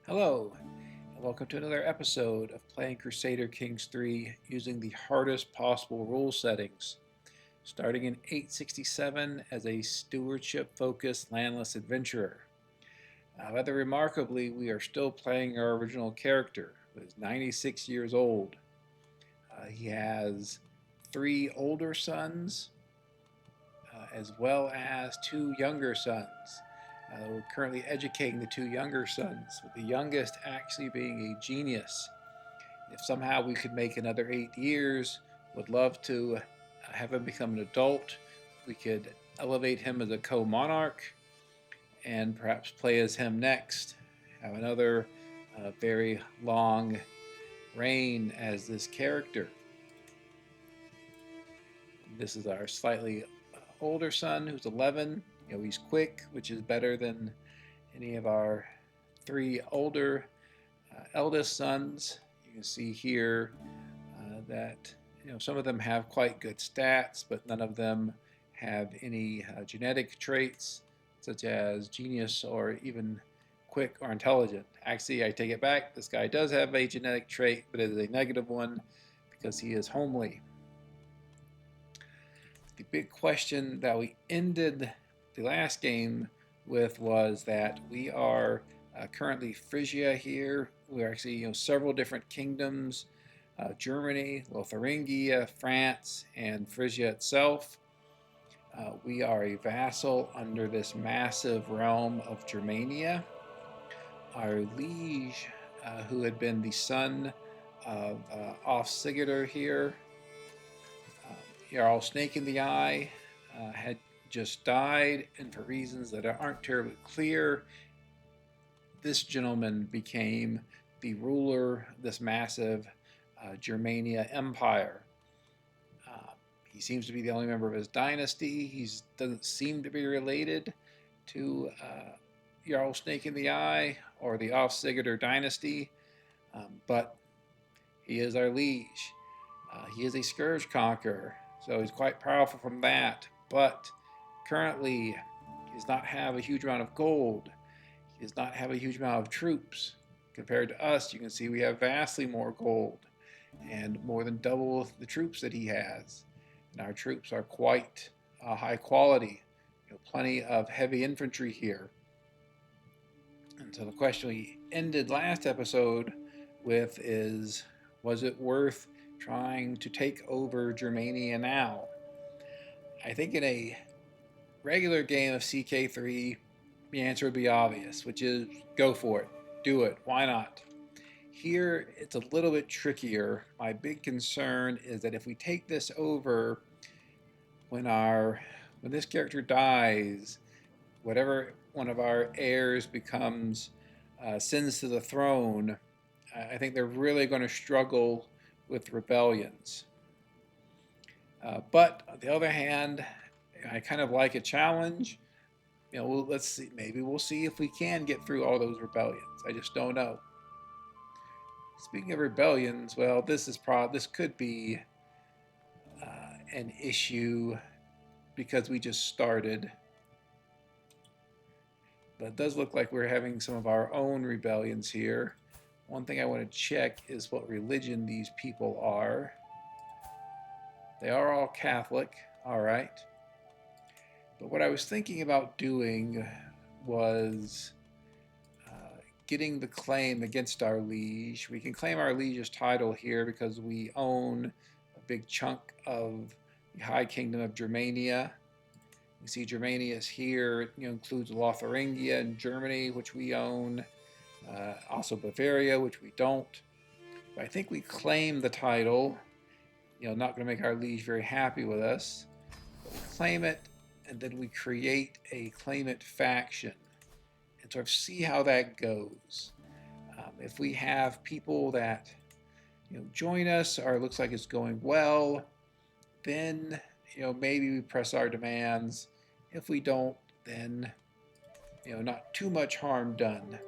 Hello, and welcome to another episode of playing Crusader Kings 3 using the hardest possible rule settings. Starting in 867 as a stewardship-focused landless adventurer. Rather remarkably, we are still playing our original character, who is 96 years old. He has 3 older sons, as well as 2 younger sons. We're currently educating the 2 younger sons, with the youngest actually being a genius. If somehow we could make another 8 years, would love to have him become an adult. We could elevate him as a co-monarch and perhaps play as him next. Have another very long reign as this character. This is our slightly older son who's 11. He's quick, which is better than any of our 3 older eldest sons. You can see here that some of them have quite good stats, but none of them have any genetic traits such as genius or even quick or intelligent. Actually, I take it back. This guy does have a genetic trait, but it is a negative one because he is homely. The big question that we ended the last game with was that we are currently Phrygia here. We're actually several different kingdoms: Germany, Lotharingia, France, and Phrygia itself. We are a vassal under this massive realm of Germania. Our liege, who had been the son of Off-Sigurder here, Jarl Snake in the Eye, had just died, and for reasons that aren't terribly clear, this gentleman became the ruler of this massive Germania empire. He seems to be the only member of his dynasty. He doesn't seem to be related to Jarl Snake in the Eye or the Off-Sigurder dynasty, but he is our liege. He is a scourge conqueror, so he's quite powerful from that, but currently he does not have a huge amount of gold. He does not have a huge amount of troops. Compared to us, you can see we have vastly more gold and more than double the troops that he has. And our troops are quite high quality. Plenty of heavy infantry here. And so the question we ended last episode with is, was it worth trying to take over Germania now? I think in a regular game of CK3, the answer would be obvious, which is go for it, do it, why not? Here, it's a little bit trickier. My big concern is that if we take this over, when this character dies, whatever one of our heirs becomes sins to the throne, I think they're really going to struggle with rebellions. But on the other hand, I kind of like a challenge. Let's see. Maybe we'll see if we can get through all those rebellions. I just don't know. Speaking of rebellions, well, this could be an issue because we just started. But it does look like we're having some of our own rebellions here. One thing I want to check is what religion these people are. They are all Catholic, all right. But what I was thinking about doing was getting the claim against our liege. We can claim our liege's title here because we own a big chunk of the High Kingdom of Germania. You see Germania is here. It includes Lotharingia and Germany, which we own. Also Bavaria, which we don't. But I think we claim the title. Not going to make our liege very happy with us. But we claim it, and then we create a Claimant faction and sort of see how that goes. If we have people that join us, or it looks like it's going well, then maybe we press our demands. If we don't, then not too much harm done.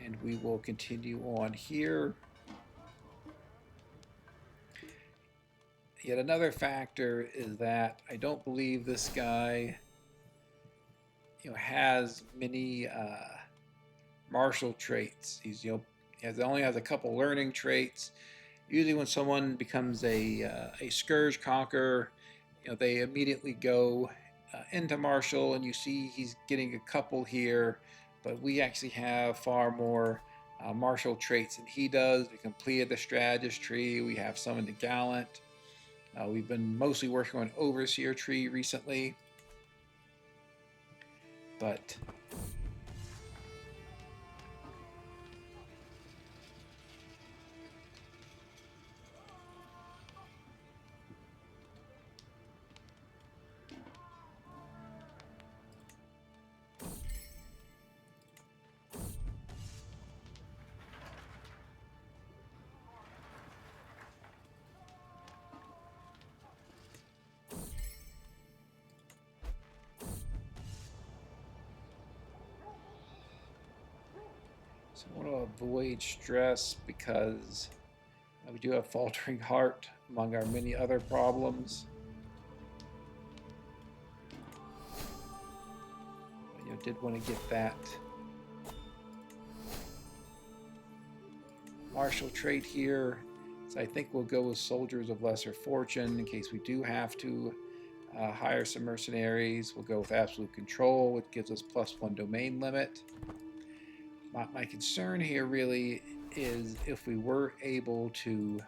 And we will continue on here. Yet another factor is that I don't believe this guy, has many martial traits. He's, only has a couple learning traits. Usually, when someone becomes a scourge conqueror, they immediately go into martial, and you see he's getting a couple here, but we actually have far more martial traits than he does. We completed the strategist tree. We have some in the gallant. We've been mostly working on overseer tree recently, but so I want to avoid stress because we do have faltering heart among our many other problems. But, did want to get that martial trait here. So I think we'll go with soldiers of lesser fortune in case we do have to hire some mercenaries. We'll go with absolute control, which gives us +1 domain limit. My concern here really is if we were able to...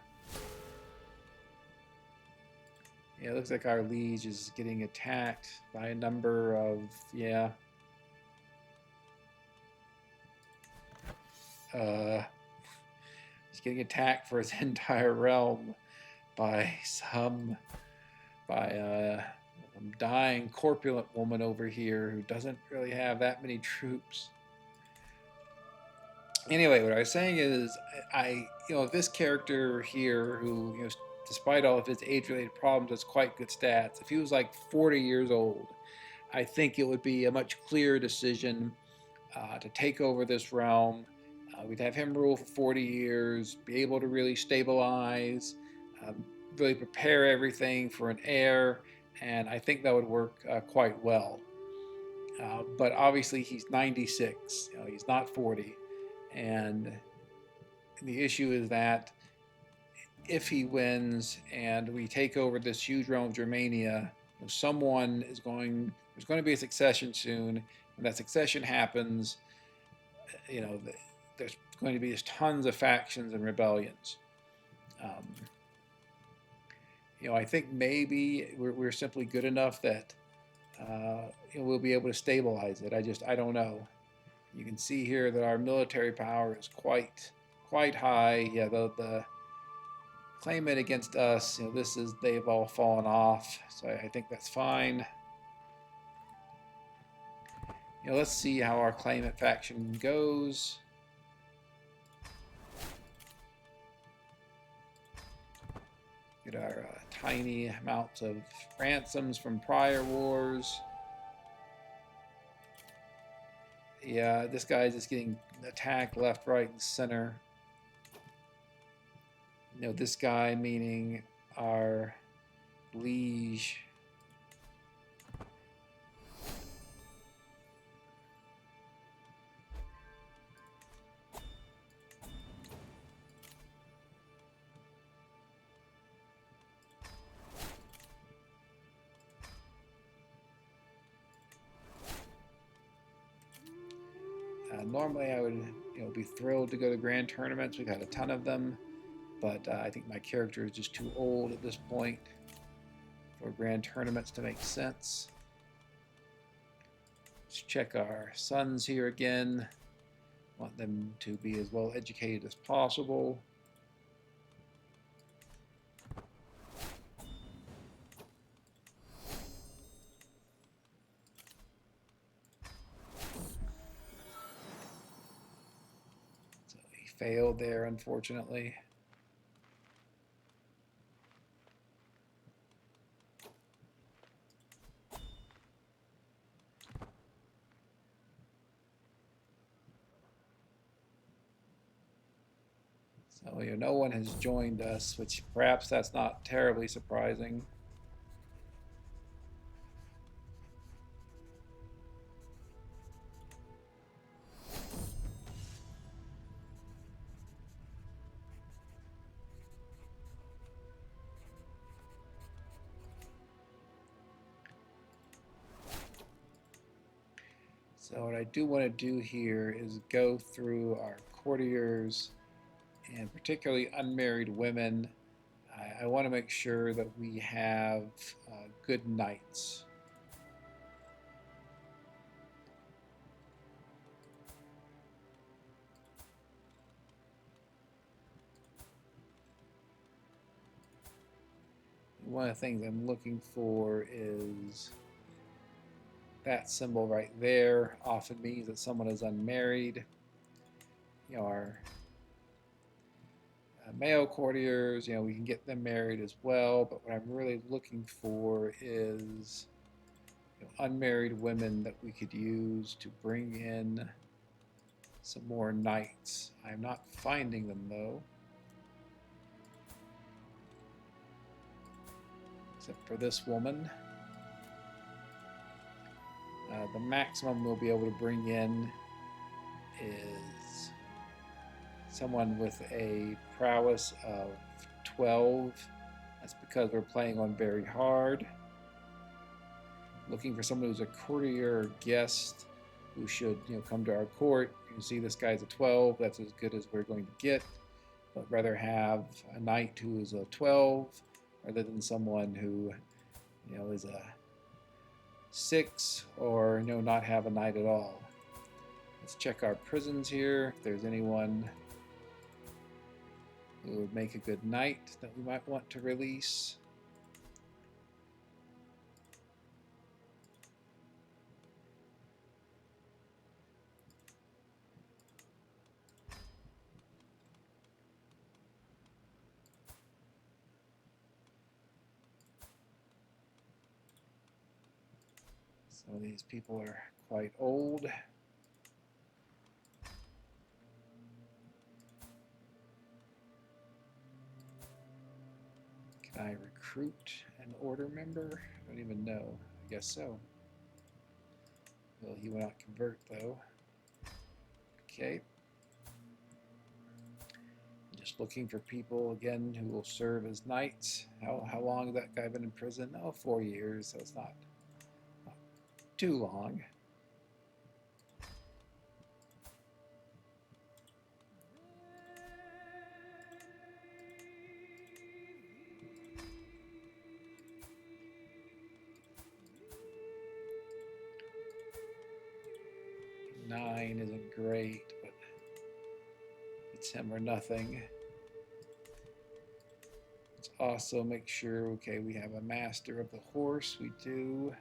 it looks like our liege is getting attacked by a number of... he's getting attacked for his entire realm by a dying corpulent woman over here who doesn't really have that many troops. Anyway, what I was saying is, this character here, who, despite all of his age-related problems, has quite good stats. If he was like 40 years old, I think it would be a much clearer decision to take over this realm. We'd have him rule for 40 years, be able to really stabilize, really prepare everything for an heir, and I think that would work quite well. But obviously he's 96, he's not 40. And the issue is that if he wins and we take over this huge realm of Germania, there's going to be a succession soon. When that succession happens, there's going to be just tons of factions and rebellions. I think maybe we're simply good enough that we'll be able to stabilize it. I don't know. You can see here that our military power is quite high. Yeah, the claimant against us, they've all fallen off, so I think that's fine. Let's see how our claimant faction goes. Get our tiny amounts of ransoms from prior wars. Yeah, this guy's just getting attacked left, right, and center. This guy, meaning our liege. Normally I would be thrilled to go to grand tournaments. We've had a ton of them, but I think my character is just too old at this point for grand tournaments to make sense. Let's check our sons here again. Want them to be as well educated as possible. Failed there, unfortunately. So no one has joined us, which perhaps that's not terribly surprising. So what I do want to do here is go through our courtiers and particularly unmarried women. I want to make sure that we have good knights. One of the things I'm looking for is that symbol right there. Often means that someone is unmarried. Our male courtiers, we can get them married as well, but what I'm really looking for is unmarried women that we could use to bring in some more knights. I'm not finding them though, except for this woman. The maximum we'll be able to bring in is someone with a prowess of 12. That's because we're playing on very hard. Looking for someone who's a courtier or guest who should come to our court. You can see this guy's a 12. That's as good as we're going to get. But rather have a knight who is a 12 rather than someone who is a 6 or not have a knight at all. Let's check our prisons here. If there's anyone who would make a good knight that we might want to release. Some of these people are quite old. Can I recruit an order member? I don't even know. I guess so. Well, he will not convert though. Okay. Just looking for people again who will serve as knights. How long has that guy been in prison? Oh, 4 years, so it's not too long. Nine isn't great, but it's him or nothing. Let's also make sure, okay, we have a master of the horse. We do.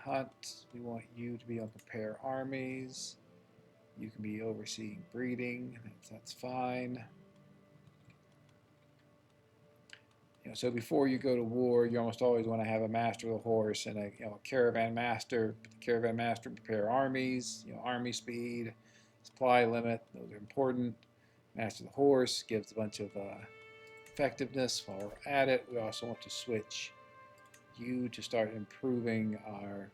Hunt, we want you to be able to prepare armies. You can be overseeing breeding. That's fine. So before you go to war, you almost always want to have a master of the horse and a caravan master. The caravan master prepare armies. Army speed, supply limit. Those are important. Master of the horse gives a bunch of effectiveness. While we're at it, we also want to switch you to start improving our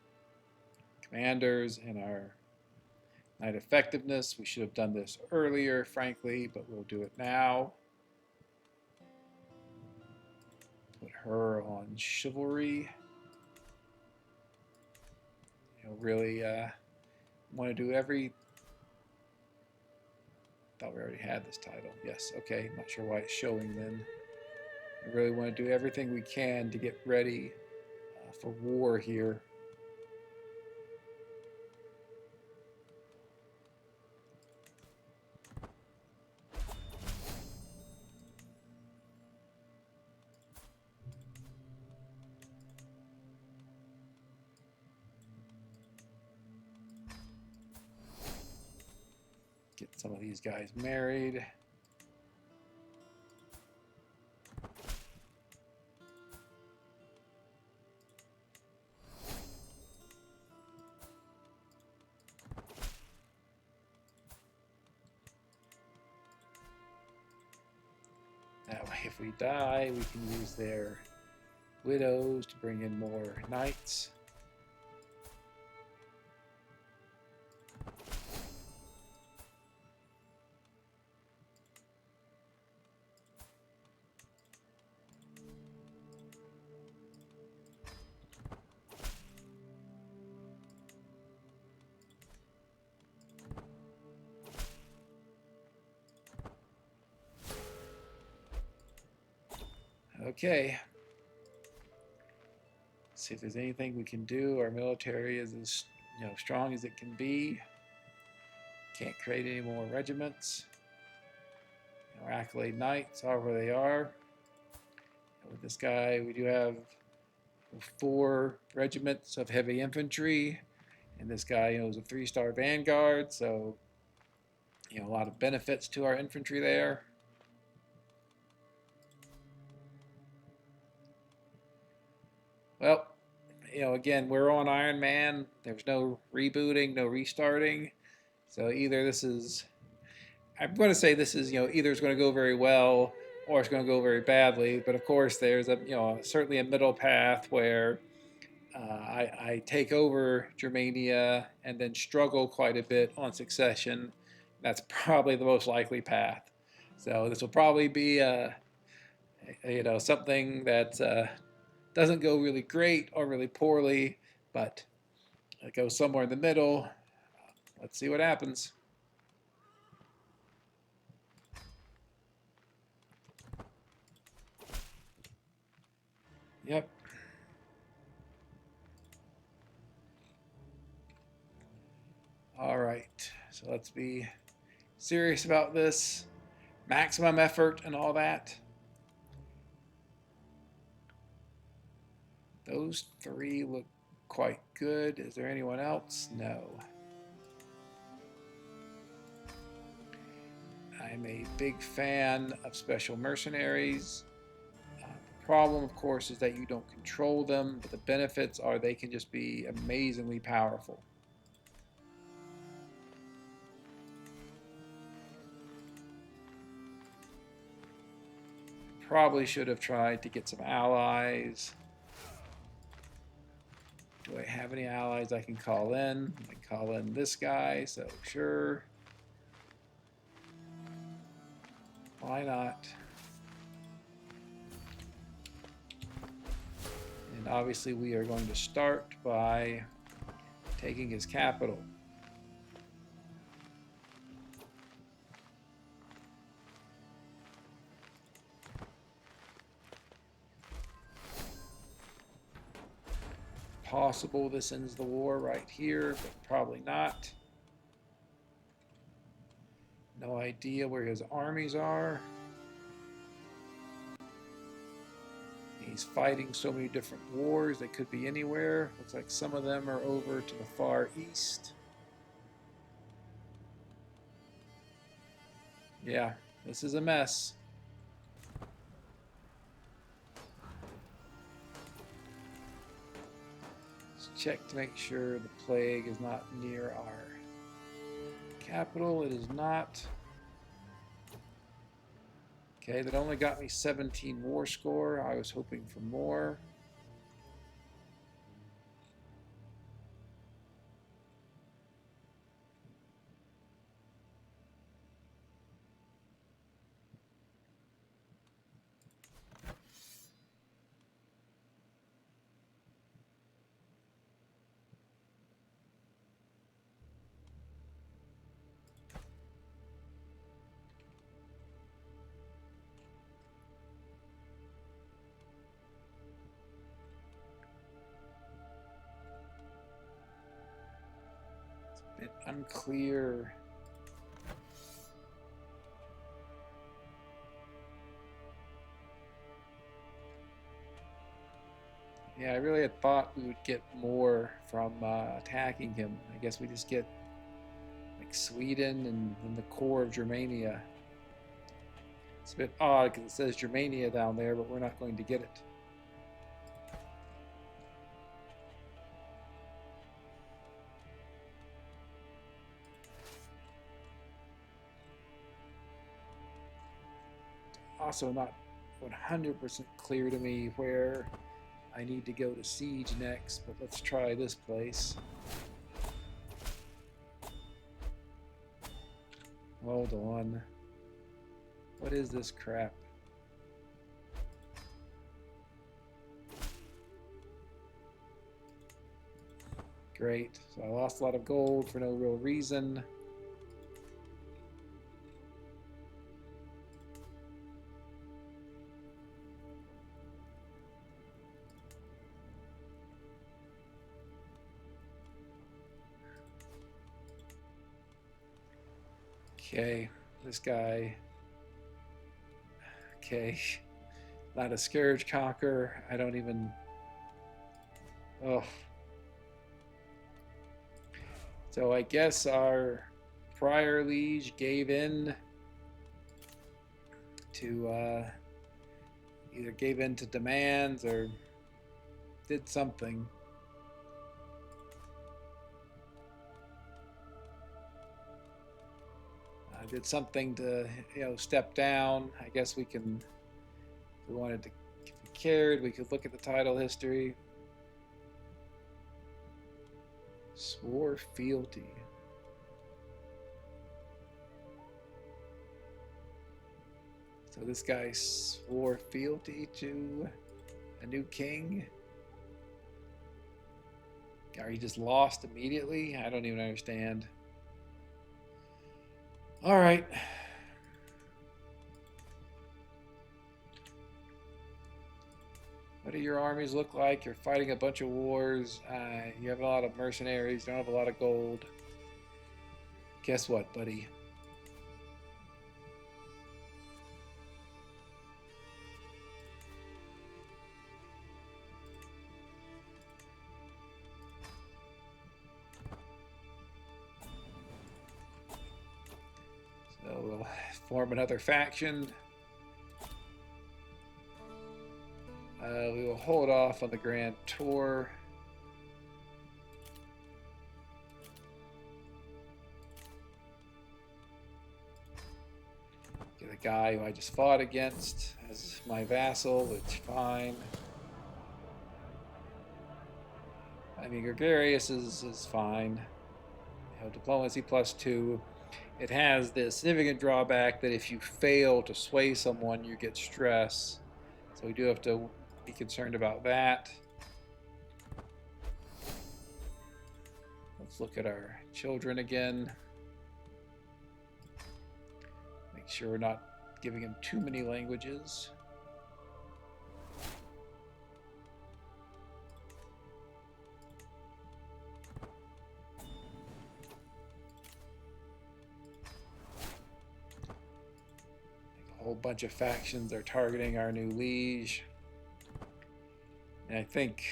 commanders and our knight effectiveness. We should have done this earlier, frankly, but we'll do it now. Put her on chivalry. Really want to do every... Thought we already had this title. Yes, okay. Not sure why it's showing then. I really want to do everything we can to get ready for war here. Get some of these guys married. if we die, we can use their widows to bring in more knights. Okay. See if there's anything we can do. Our military is as strong as it can be. Can't create any more regiments. Our accolade knights are where they are. And with this guy, we do have 4 regiments of heavy infantry, and this guy is a 3-star vanguard, so a lot of benefits to our infantry there. Well, again, we're on Iron Man. There's no rebooting, no restarting. So either this is, I'm going to say this is, either it's going to go very well or it's going to go very badly. But of course, there's certainly a middle path where I take over Germania and then struggle quite a bit on succession. That's probably the most likely path. So this will probably be something that doesn't go really great or really poorly, but it goes somewhere in the middle. Let's see what happens. Yep. All right, so let's be serious about this. Maximum effort and all that. Those 3 look quite good. Is there anyone else? No. I'm a big fan of special mercenaries. The problem, of course, is that you don't control them, but the benefits are they can just be amazingly powerful. Probably should have tried to get some allies. Do I have any allies I can call in? I can call in this guy, so sure. Why not? And obviously we are going to start by taking his capital. Possible this ends the war right here, but probably not. No idea where his armies are. He's fighting so many different wars, they could be anywhere. Looks like some of them are over to the far east. Yeah, this is a mess. Check to make sure the plague is not near our capital. It is not. Okay, that only got me 17 war score. I was hoping for more. Bit unclear. Yeah, I really had thought we would get more from attacking him. I guess we just get like Sweden and the core of Germania. It's a bit odd because it says Germania down there, but we're not going to get it. Also not 100% clear to me where I need to go to siege next, but let's try this place. Hold on. What is this crap? Great. So I lost a lot of gold for no real reason. Okay, this guy. Okay, not a scourge conqueror. I don't even. Oh. So I guess our prior liege gave in to either gave in to demands or did something. Did something to, step down. I guess we can, if we wanted to, if we cared, we could look at the title history. Swore fealty. So this guy swore fealty to a new king. Or he just lost immediately? I don't even understand. All right. What do your armies look like? You're fighting a bunch of wars. You have a lot of mercenaries. You don't have a lot of gold. Guess what, buddy? So we'll form another faction. We will hold off on the Grand Tour. Get a guy who I just fought against as my vassal, it's fine. I mean, gregarious is fine. Diplomacy +2. It has the significant drawback that if you fail to sway someone, you get stress. So we do have to be concerned about that. Let's look at our children again. Make sure we're not giving them too many languages. A whole bunch of factions are targeting our new liege. And I think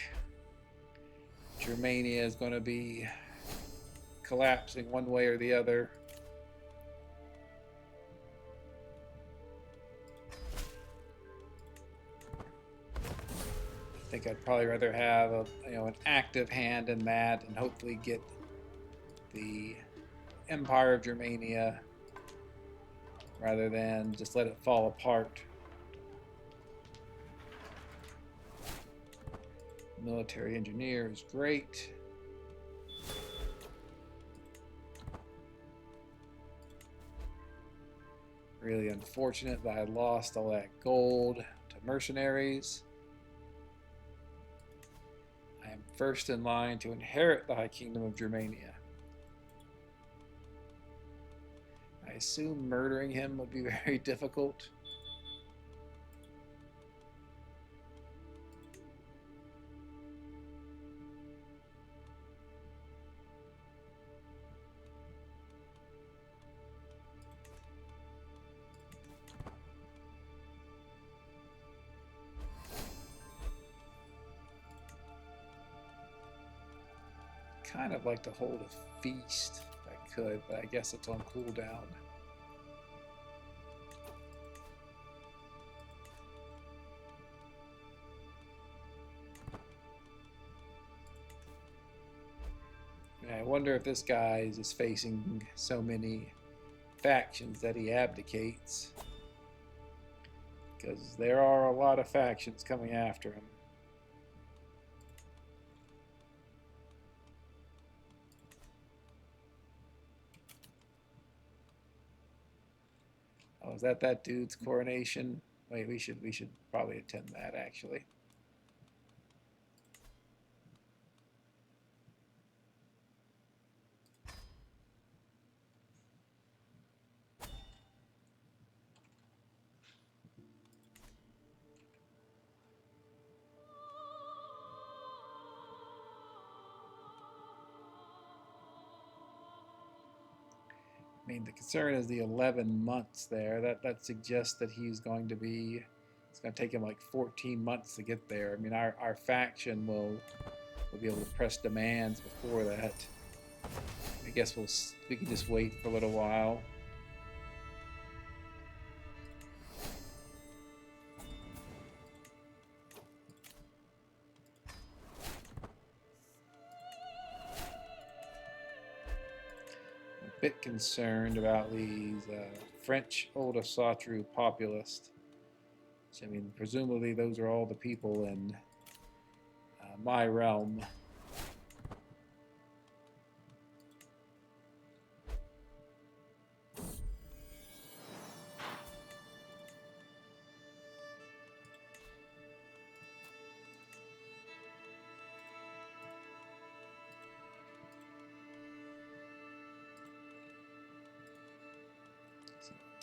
Germania is going to be collapsing one way or the other. I think I'd probably rather have an active hand in that and hopefully get the Empire of Germania rather than just let it fall apart. Military engineer is great. Really unfortunate that I lost all that gold to mercenaries. I am first in line to inherit the High Kingdom of Germania. I assume murdering him would be very difficult. Kind of like to hold a feast if I could, but I guess it's on cooldown. And I wonder if this guy is just facing so many factions that he abdicates. because there are a lot of factions coming after him. Oh, is that dude's coronation? Wait, we should probably attend that actually. I mean, the concern is the 11 months there. That suggests that he's going to be. It's going to take him like 14 months to get there. I mean, our faction will be able to press demands before that. I guess we can just wait for a little while. Bit concerned about these French Old-Asatru populists. I mean, presumably those are all the people in my realm.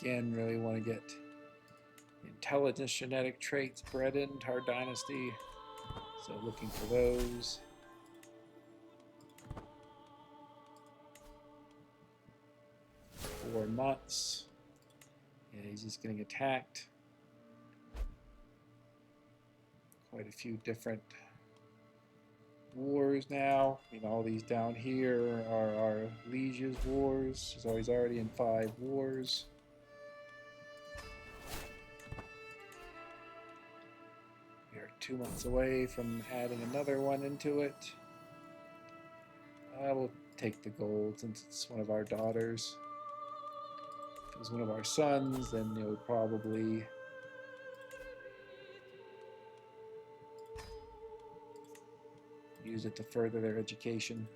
Again, really want to get intelligence genetic traits bred into our dynasty. So looking for those. For months. Yeah, he's just getting attacked. Quite a few different wars now. I mean, all these down here are our liege's wars. So he's already in 5 wars. We are 2 months away from adding another one into it. I will take the gold since it's one of our daughters. If it was one of our sons, then it would probably use it to further their education.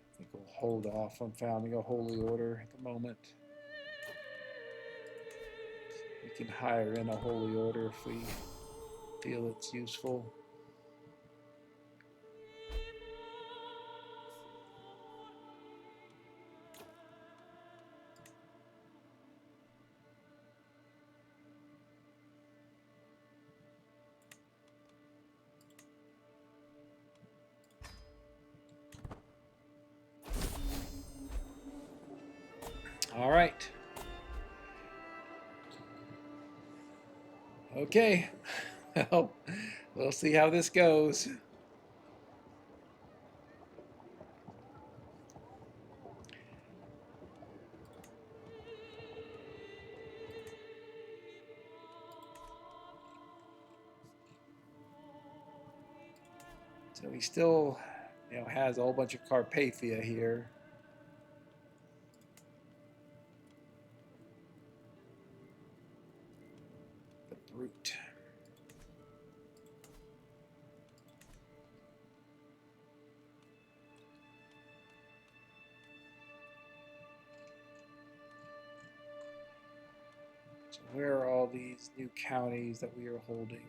I think we'll hold off on founding a holy order at the moment. We can hire in a holy order if we feel it's useful. All right. Okay. Well, we'll see how this goes. So he still, has a whole bunch of Carpathia here. The brute. So where are all these new counties that we are holding?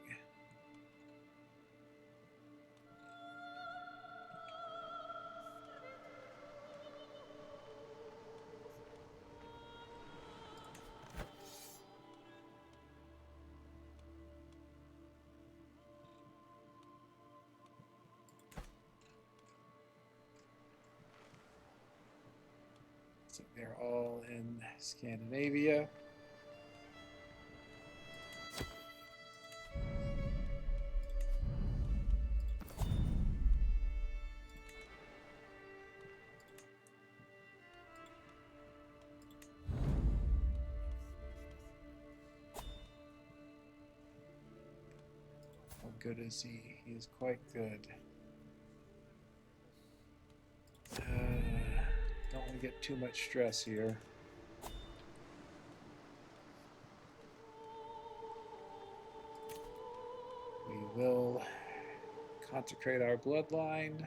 So they're all in Scandinavia. good is he? He is quite good. Don't want to get too much stress here. We will consecrate our bloodline.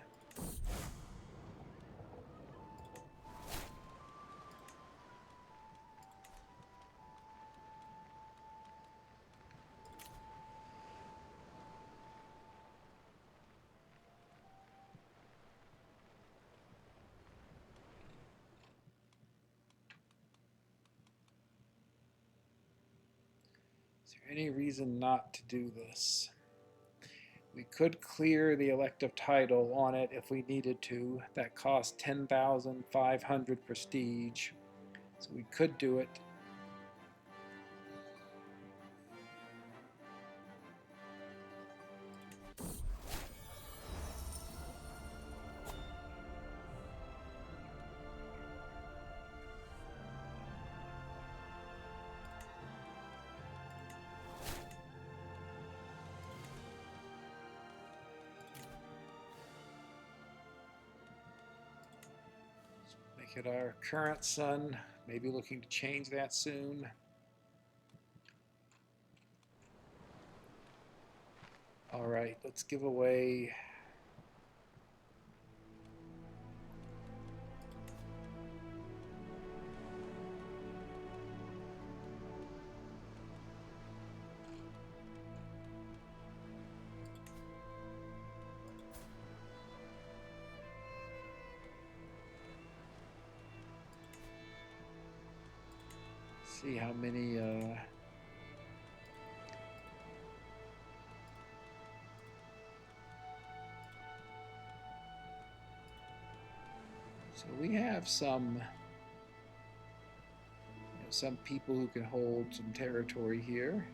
Is there any reason not to do this? We could clear the elective title on it if we needed to. That costs 10,500 prestige. So we could do it. Make it our current son. Maybe looking to change that soon. All right, let's give away. See how many. So we have some people who can hold some territory here.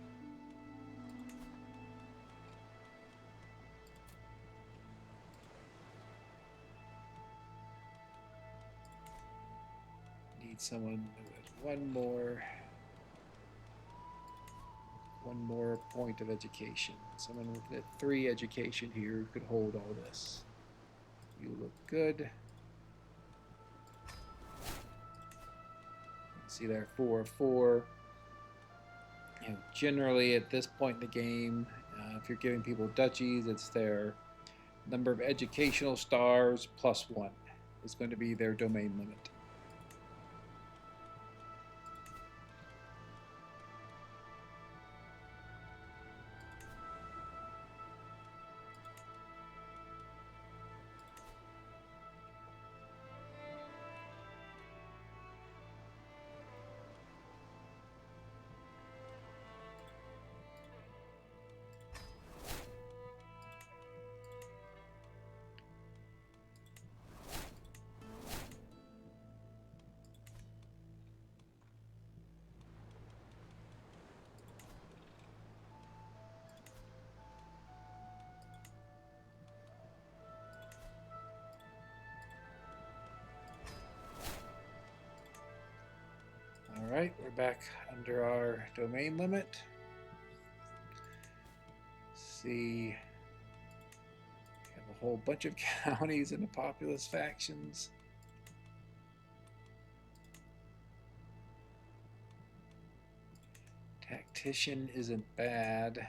Need someone with one more point of education. Someone with 3 education here who could hold all this. You look good. See there, 4 of 4. Generally at this point in the game, if you're giving people duchies, it's their number of educational stars plus 1 is going to be their domain limit. Alright, we're back under our domain limit. See, we have a whole bunch of counties in the populous factions. Tactician isn't bad.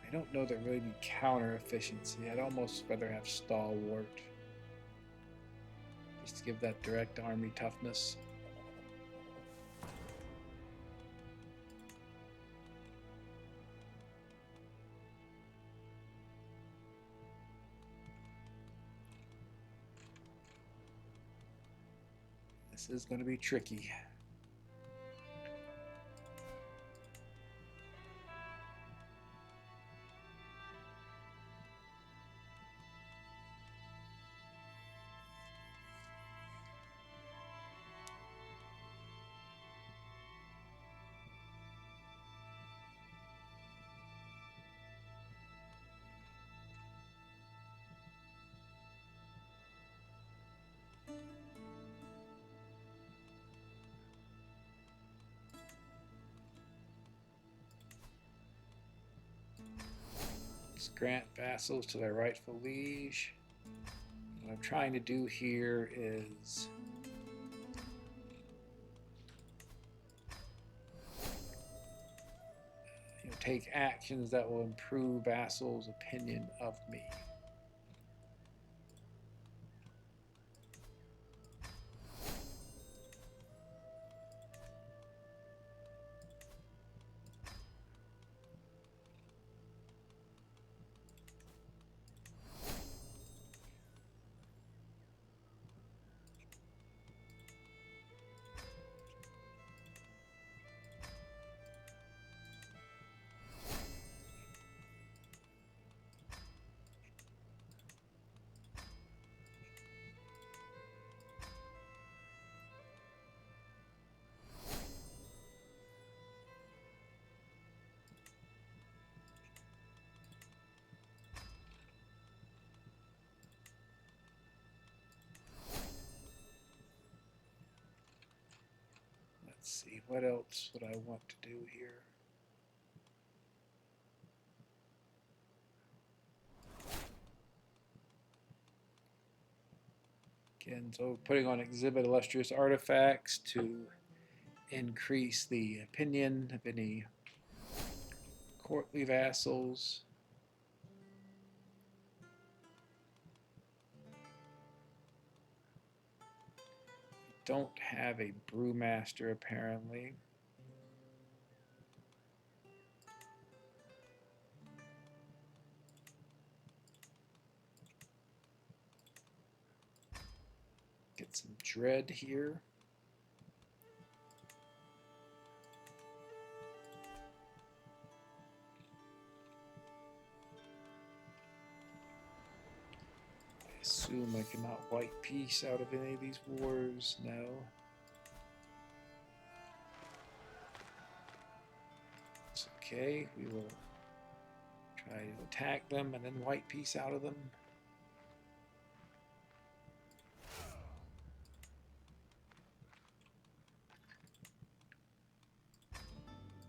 I don't know that really need counter efficiency. I'd almost rather have stalwart. Just to give that direct army toughness. This is going to be tricky. Just grant vassals to their rightful liege. What I'm trying to do here is take actions that will improve vassals' opinion of me. Let's see, what else would I want to do here? Again, so putting on exhibit illustrious artifacts to increase the opinion of any courtly vassals. Don't have a brewmaster apparently. Get some dread here. I assume I cannot white peace out of any of these wars. No. It's okay. We will try to attack them and then white peace out of them.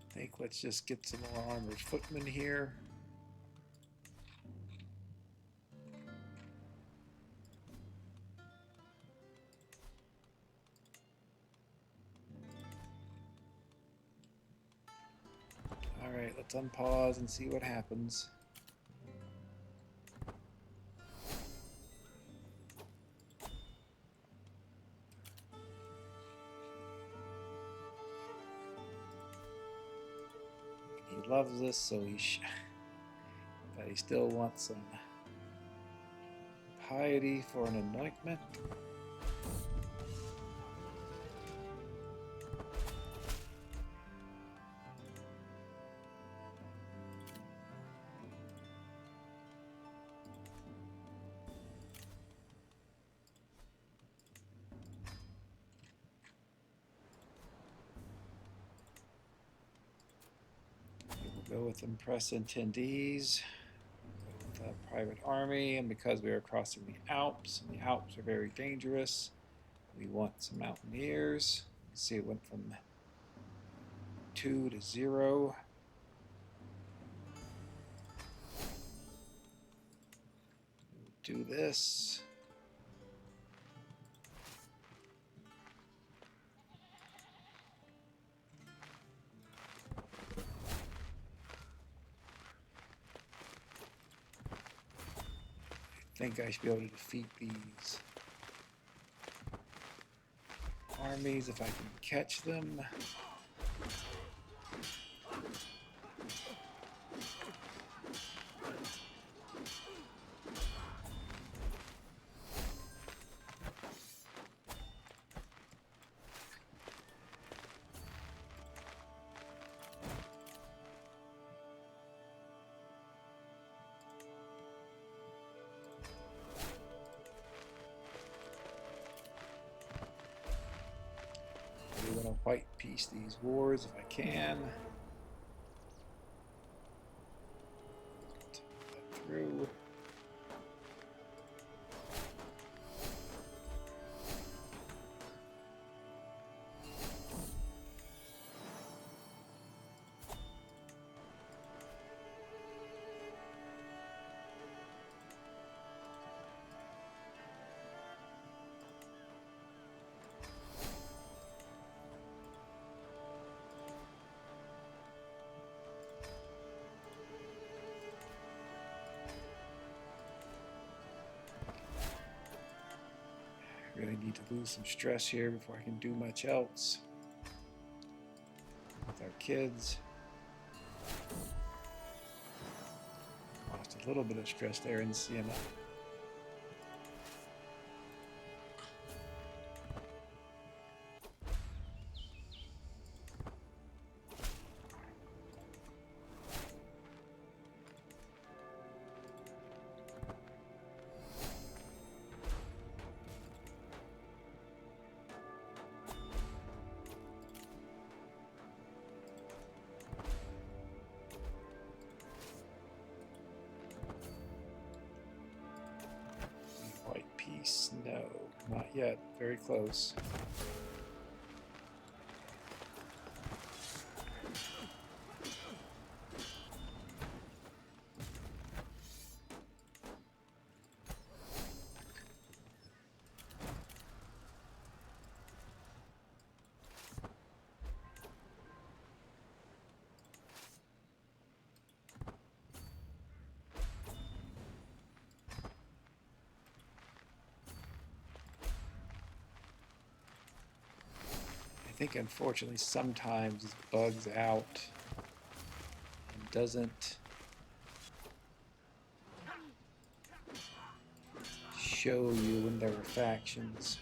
I think let's just get some more armored footmen here. Alright, let's unpause and see what happens. He loves this, so but he still wants some piety for an anointment. Go with impress attendees, go with a private army, and because we are crossing the Alps, and the Alps are very dangerous, we want some mountaineers. You see it went from 2 to 0. Do this. I think I should be able to defeat these armies if I can catch them. I want to white peace these wars if I can. Take that through. We need to lose some stress here before I can do much else with our kids. Lost a little bit of stress there in Siena. No, not yet. Very close. I think unfortunately sometimes it bugs out and doesn't show you when there are factions.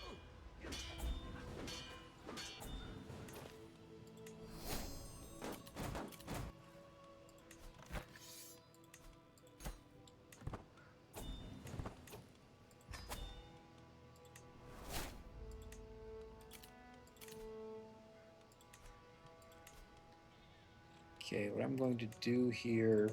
Okay, what I'm going to do here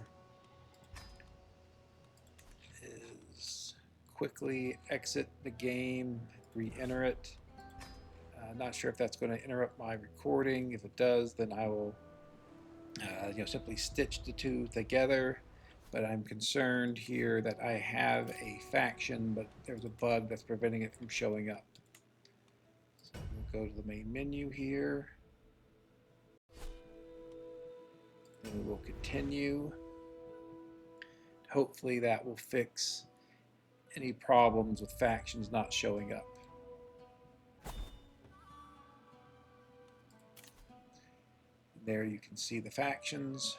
is quickly exit the game, re-enter it. Not sure if that's going to interrupt my recording. If it does, then I will simply stitch the two together. But I'm concerned here that I have a faction, but there's a bug that's preventing it from showing up. So we'll go to the main menu here. And we will continue. Hopefully that will fix any problems with factions not showing up. There you can see the factions.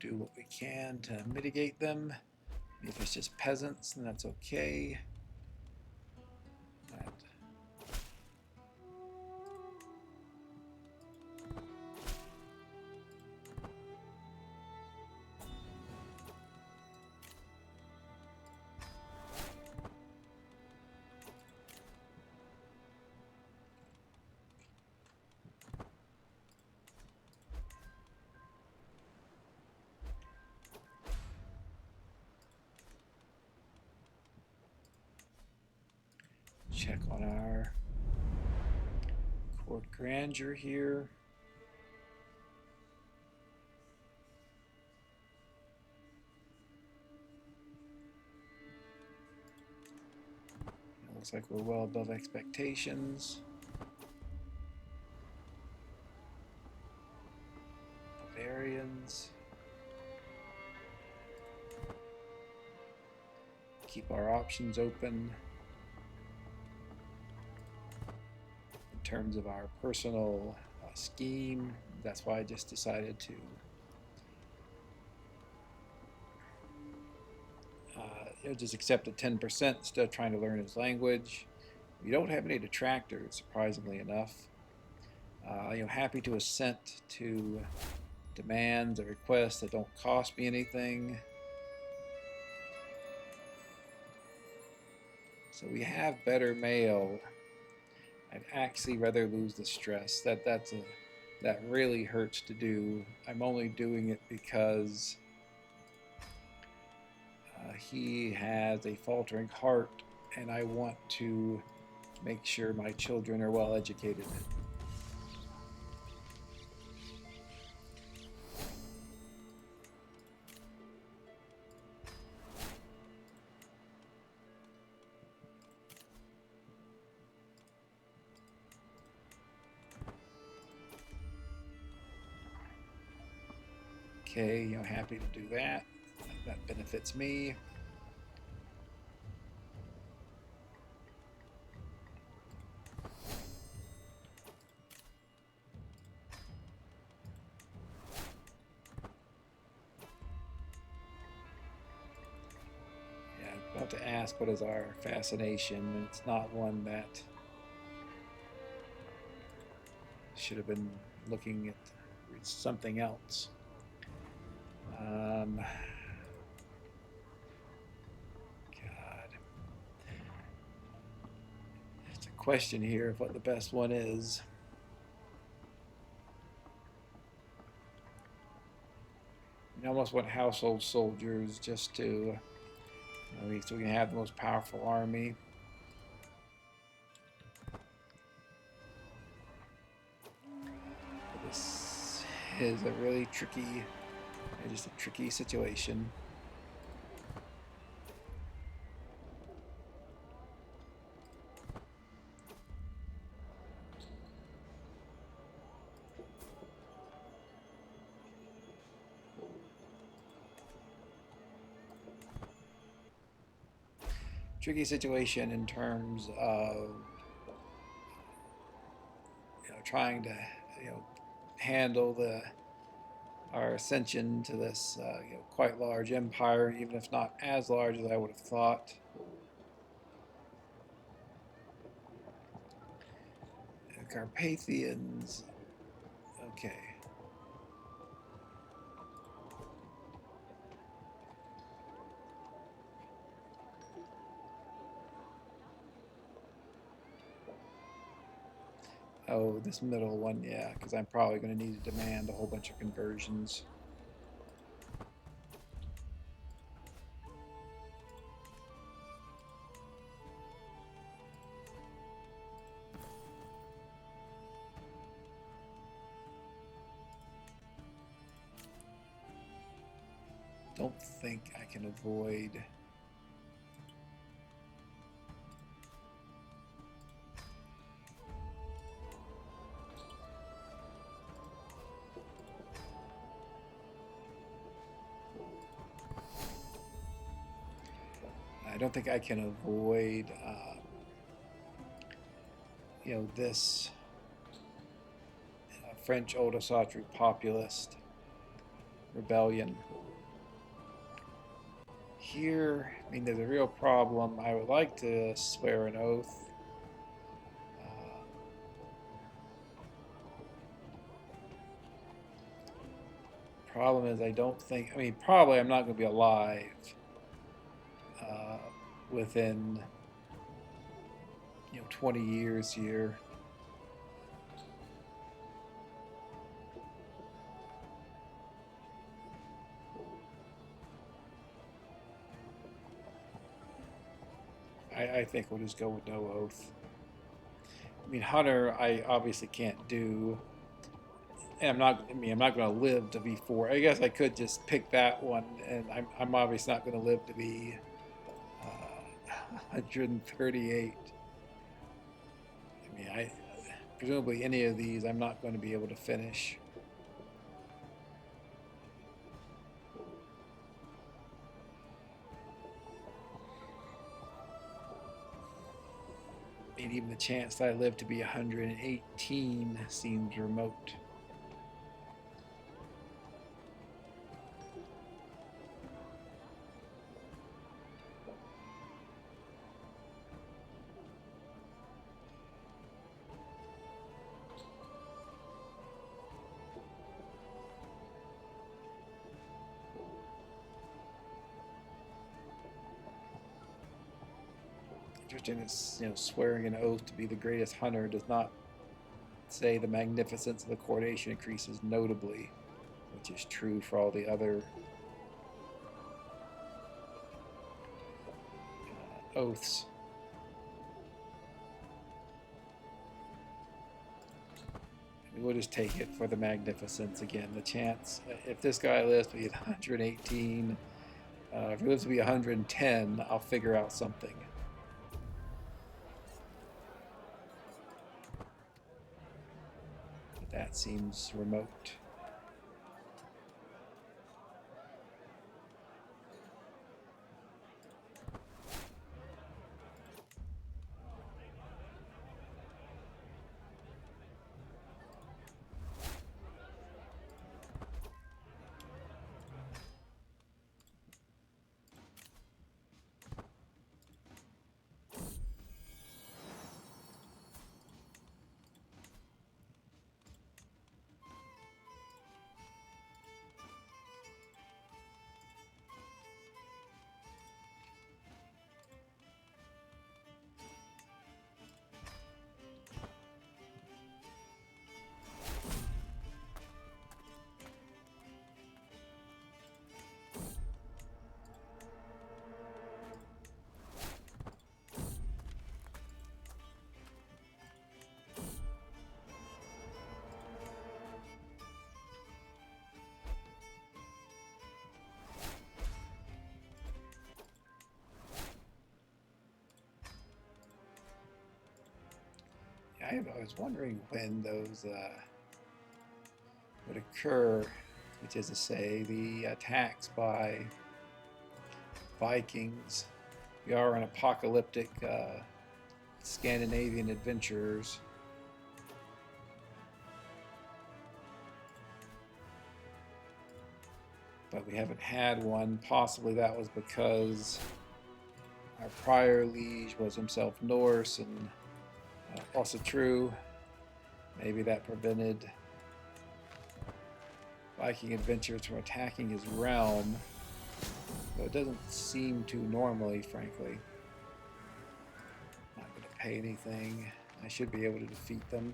Do what we can to mitigate them. If it's just peasants, then that's okay. But check on our court grandeur here. It looks like we're well above expectations. Bavarians. Keep our options open. In terms of our personal scheme, that's why I just decided to just accept a 10% instead of trying to learn his language. We don't have any detractors, surprisingly enough. Happy to assent to demands or requests that don't cost me anything. So we have better mail. I'd actually rather lose the stress. That really hurts to do. I'm only doing it because he has a faltering heart, and I want to make sure my children are well educated. Okay, you know, happy to do that. That benefits me. About to ask what is our fascination. It's not one that should have been looking at something else. God, it's a question here of what the best one is. I almost want household soldiers just to, so we can have the most powerful army. But this is a really tricky, just a tricky situation. Tricky situation in terms of trying to handle our ascension to this quite large empire, even if not as large as I would have thought. The Carpathians, okay. Oh, this middle one, yeah, because I'm probably going to need to demand a whole bunch of conversions. Don't think I can avoid... I don't think I can avoid, this French Oldosatru populist rebellion. Here, I mean, there's a real problem. I would like to swear an oath. Problem is, I don't think, I mean, probably I'm not going to be alive within 20 years here. I think we'll just go with no oath. I mean, Hunter, I obviously can't do, and I'm not going to live to be 4. I guess I could just pick that one, and I'm obviously not going to live to be 138. I mean, presumably any of these I'm not going to be able to finish. And even the chance that I live to be 118 seems remote. Interesting is, swearing an oath to be the greatest hunter does not say the magnificence of the coronation increases notably, which is true for all the other oaths. We'll just take it for the magnificence again. The chance, if this guy lives to be 118, if he lives to be 110, I'll figure out something. That seems remote. I was wondering when those would occur, which is to say the attacks by Vikings. We are an apocalyptic Scandinavian adventurers. But we haven't had one. Possibly that was because our prior liege was himself Norse, and also true. Maybe that prevented Viking adventurers from attacking his realm. Though it doesn't seem to normally, frankly. Not going to pay anything. I should be able to defeat them.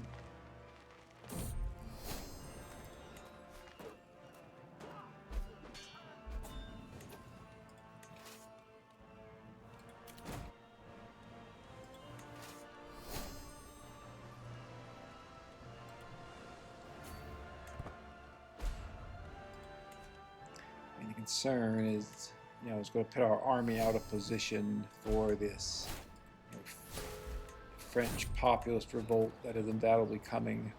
Concern is, it's going to put our army out of position for this French populist revolt that is undoubtedly coming.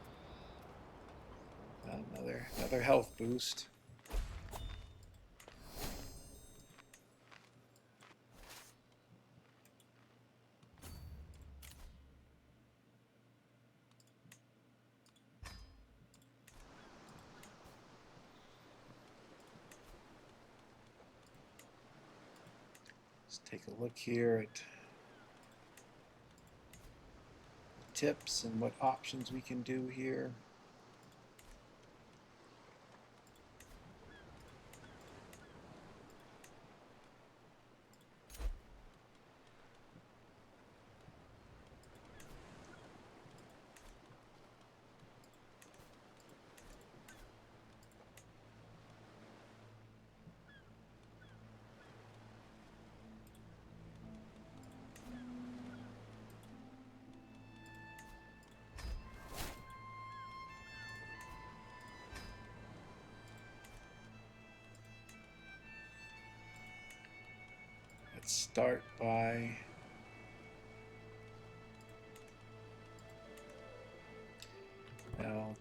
Another health boost. Take a look here at tips and what options we can do here. Start by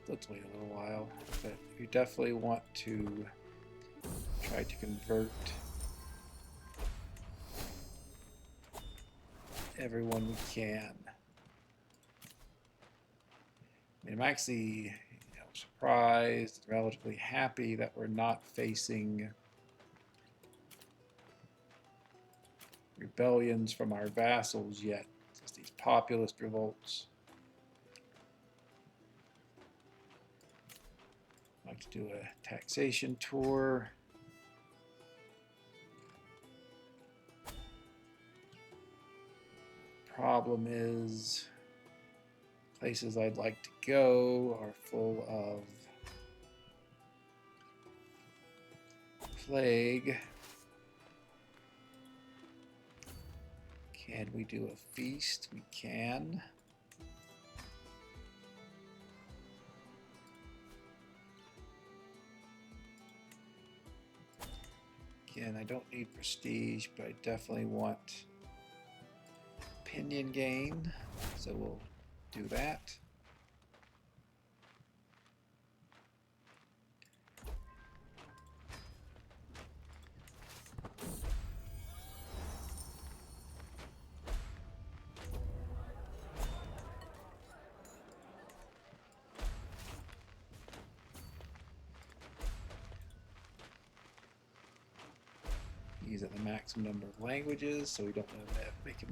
let's wait a little while, but we definitely want to try to convert everyone we can. I'm actually surprised and relatively happy that we're not facing rebellions from our vassals yet. Just these populist revolts. I'd like to do a taxation tour. Problem is, places I'd like to go are full of plague. Can we do a feast? We can. Again, I don't need prestige, but I definitely want opinion gain, so we'll do that. He's at the maximum number of languages, so we don't know that they can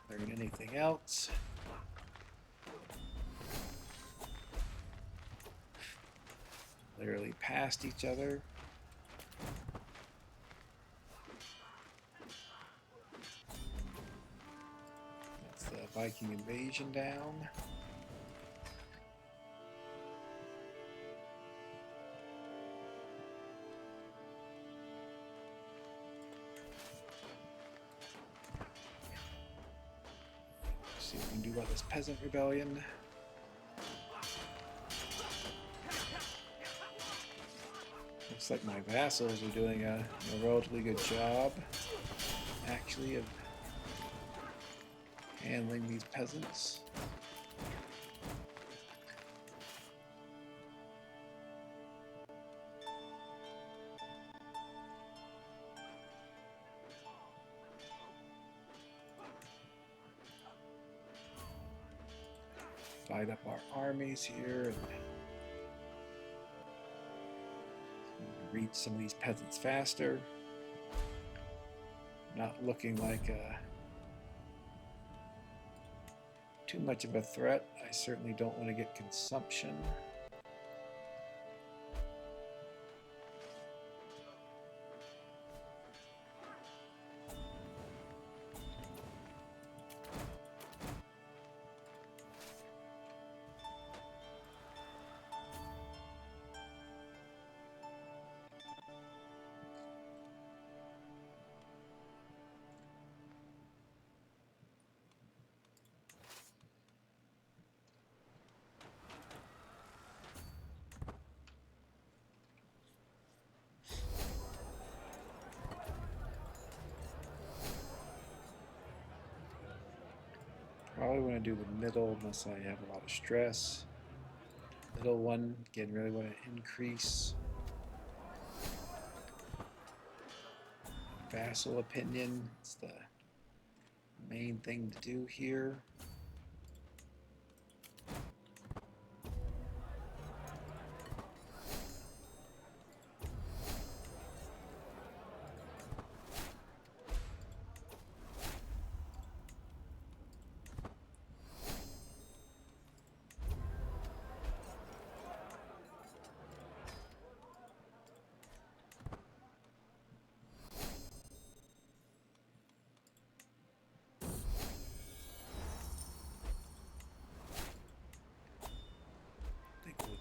learn anything else. Literally past each other. That's the Viking invasion down. See what we can do about this peasant rebellion. Looks like my vassals are doing a relatively good job, actually, of handling these peasants. Divide up our armies here and reach some of these peasants faster. Not looking like too much of a threat. I certainly don't want to get consumption. Probably want to do the middle unless I have a lot of stress. Middle one, again, really want to increase vassal opinion. It's the main thing to do here.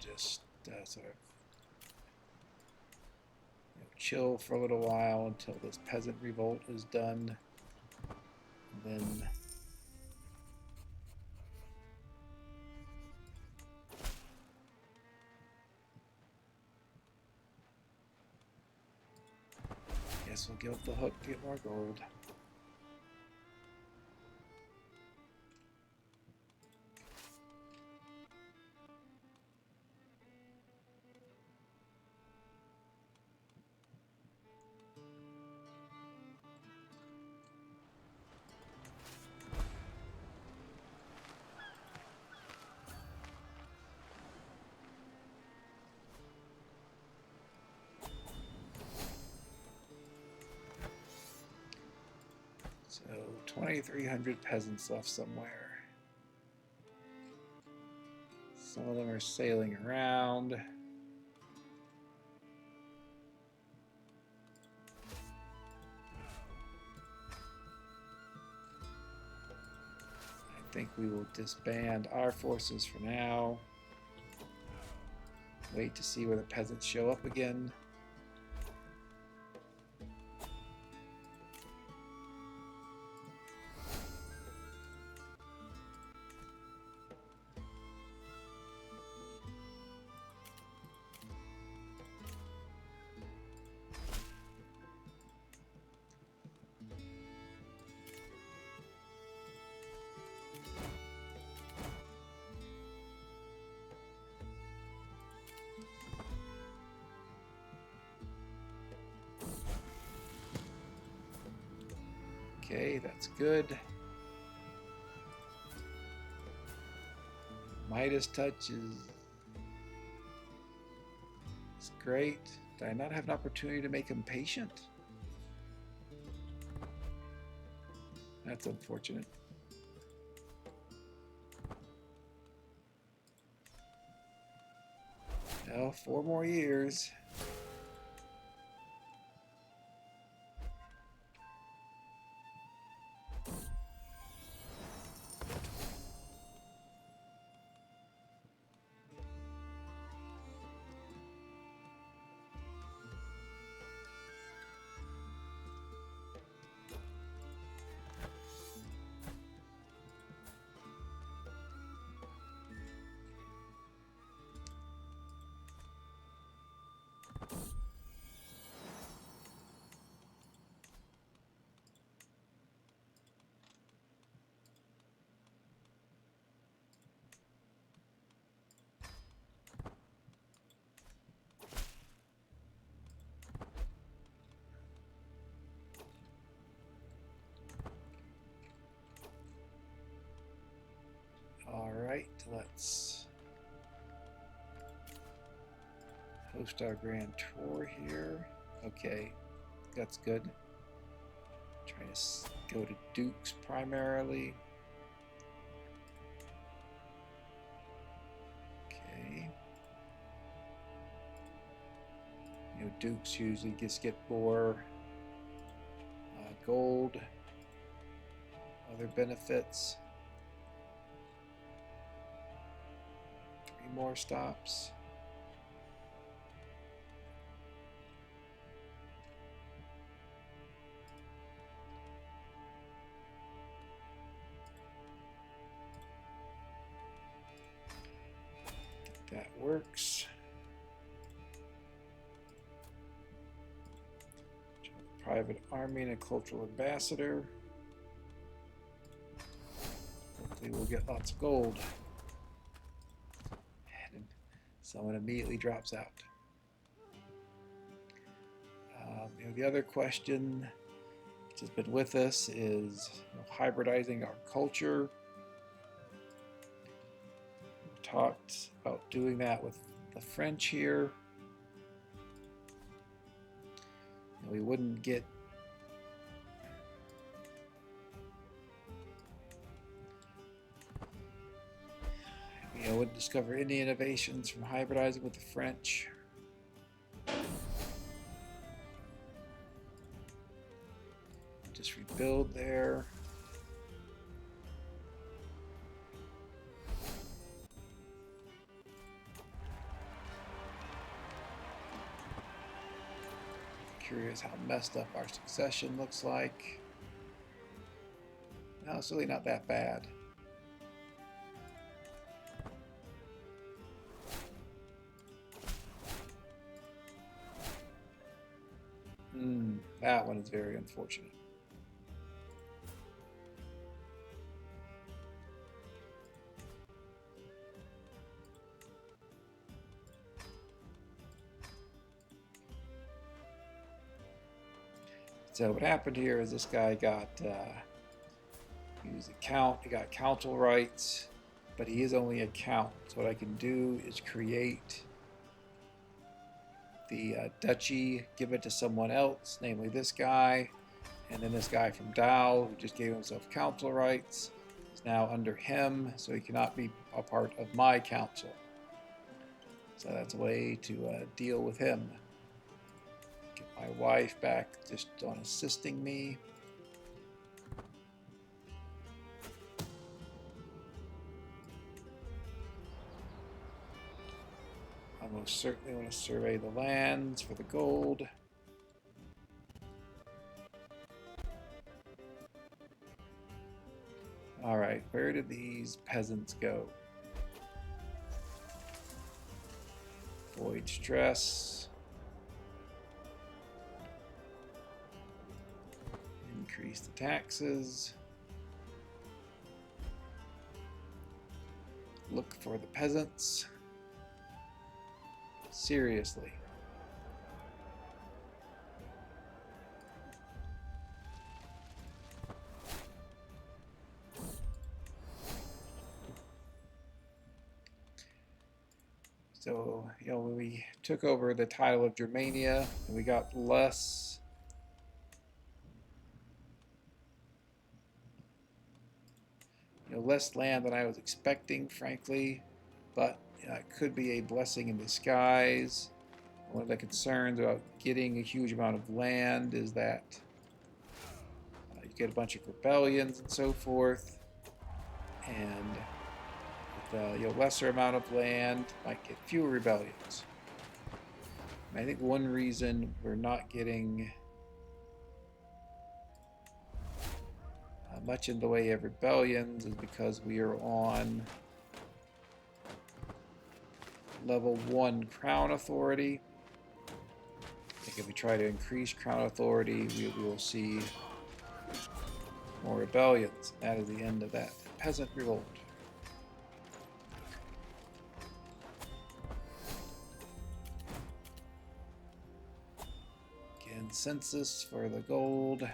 Just sort of chill for a little while until this peasant revolt is done. And then guess we'll give up the hook to get more gold. So 2,300 peasants left somewhere. Some of them are sailing around. I think we will disband our forces for now. Wait to see where the peasants show up again. Okay, that's good. Midas touch is great. Did I not have an opportunity to make him patient? That's unfortunate. Well, 4 more years. Post our grand tour here. Okay, that's good. Trying to go to dukes primarily. Okay. You know, dukes usually just get more gold, other benefits. 3 more stops. That works. Private army and a cultural ambassador. Hopefully we'll get lots of gold. And someone immediately drops out. You know, the other question which has been with us is, you know, hybridizing our culture. We talked about doing that with the French here. You know, we wouldn't get wouldn't discover any innovations from hybridizing with the French. Just rebuild there. Curious how messed up our succession looks like. No, it's really not that bad. That one is very unfortunate. So what happened here is this guy got, he was a count, he got council rights, but he is only a count. So what I can do is create the duchy, give it to someone else, namely this guy, and then this guy from Dow, who just gave himself council rights, is now under him, so he cannot be a part of my council. So that's a way to deal with him. Get my wife back just on assisting me. I most certainly want to survey the lands for the gold. All right, where did these peasants go? Avoid stress. Increase the taxes. Look for the peasants. Seriously. So, you know, when we took over the title of Germania, we got less less land than I was expecting, frankly, but it could be a blessing in disguise. One of the concerns about getting a huge amount of land is that you get a bunch of rebellions and so forth, and with a lesser amount of land, might get fewer rebellions. And I think one reason we're not getting much in the way of rebellions is because we are on level 1 crown authority. I think if we try to increase crown authority, we will see more rebellions. That is the end of that peasant revolt. Again, census for the gold.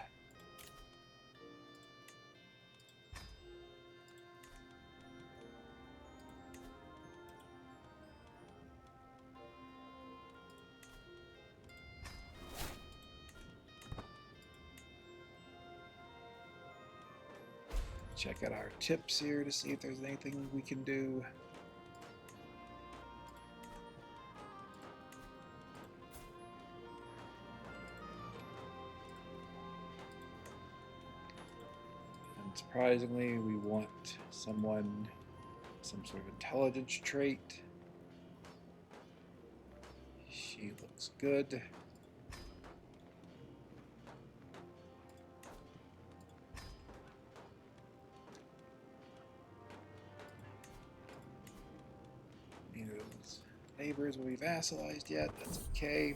check out our tips here to see if there's anything we can do. Unsurprisingly, we want someone, some sort of intelligence trait. She looks good. Neither of those neighbors will be vassalized yet. That's okay.